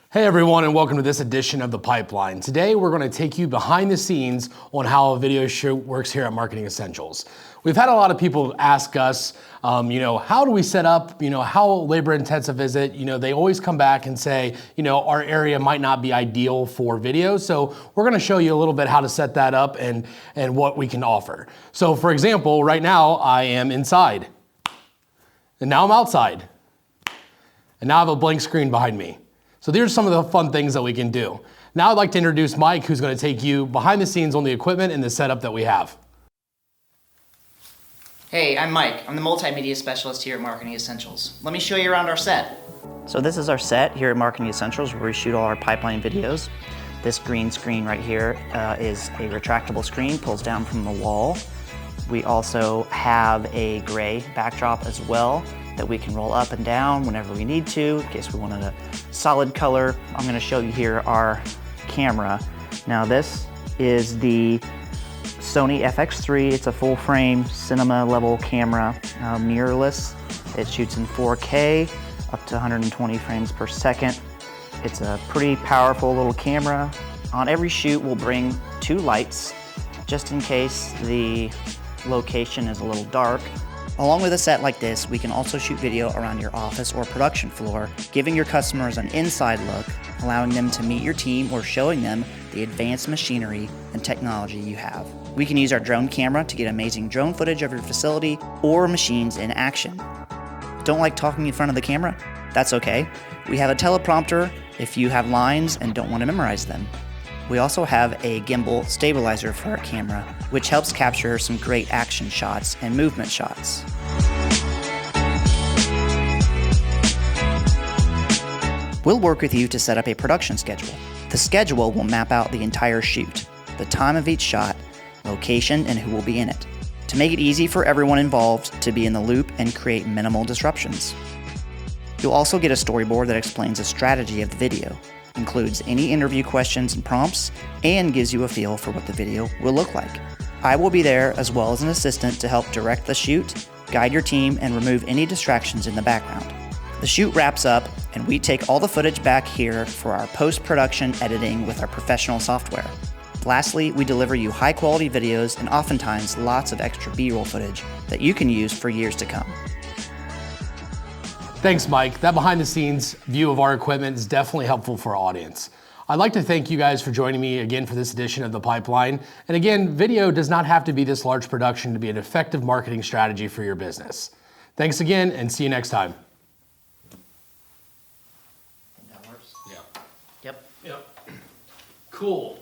Hey everyone, and welcome to this edition of The Pipeline. Today we're going to take you behind the scenes on how a video shoot works here at Marketing Essentials. We've had a lot of people ask us, how do we set up, how labor intensive is it? They always come back and say, our area might not be ideal for video. So we're going to show you a little bit how to set that up and what we can offer. So for example, right now I am inside and now I'm outside and now I have a blank screen behind me. So these are some of the fun things that we can do. Now I'd like to introduce Mike, who's going to take you behind the scenes on the equipment and the setup that we have. Hey, I'm Mike. I'm the multimedia specialist here at Marketing Essentials. Let me show you around our set. So this is our set here at Marketing Essentials where we shoot all our pipeline videos. This green screen right here is a retractable screen, pulls down from the wall. We also have a gray backdrop as well that we can roll up and down whenever we need to, in case we wanted a solid color. I'm gonna show you here our camera. Now this is the Sony FX3. It's a full frame cinema level camera, mirrorless. It shoots in 4K, up to 120 frames per second. It's a pretty powerful little camera. On every shoot, we'll bring 2 lights, just in case the location is a little dark. Along with a set like this, we can also shoot video around your office or production floor, giving your customers an inside look, allowing them to meet your team or showing them the advanced machinery and technology you have. We can use our drone camera to get amazing drone footage of your facility or machines in action. Don't like talking in front of the camera? That's okay. We have a teleprompter if you have lines and don't want to memorize them. We also have a gimbal stabilizer for our camera, which helps capture some great action shots and movement shots. We'll work with you to set up a production schedule. The schedule will map out the entire shoot, the time of each shot, location, and who will be in it, to make it easy for everyone involved to be in the loop and create minimal disruptions. You'll also get a storyboard that explains the strategy of the video, includes any interview questions and prompts, and gives you a feel for what the video will look like. I will be there as well as an assistant to help direct the shoot, guide your team, and remove any distractions in the background. The shoot wraps up, and we take all the footage back here for our post-production editing with our professional software. Lastly, we deliver you high-quality videos and oftentimes lots of extra B-roll footage that you can use for years to come. Thanks, Mike. That behind the scenes view of our equipment is definitely helpful for our audience. I'd like to thank you guys for joining me again for this edition of The Pipeline. And again, video does not have to be this large production to be an effective marketing strategy for your business. Thanks again, and see you next time. That works? Yeah. Yep. Yep. Cool.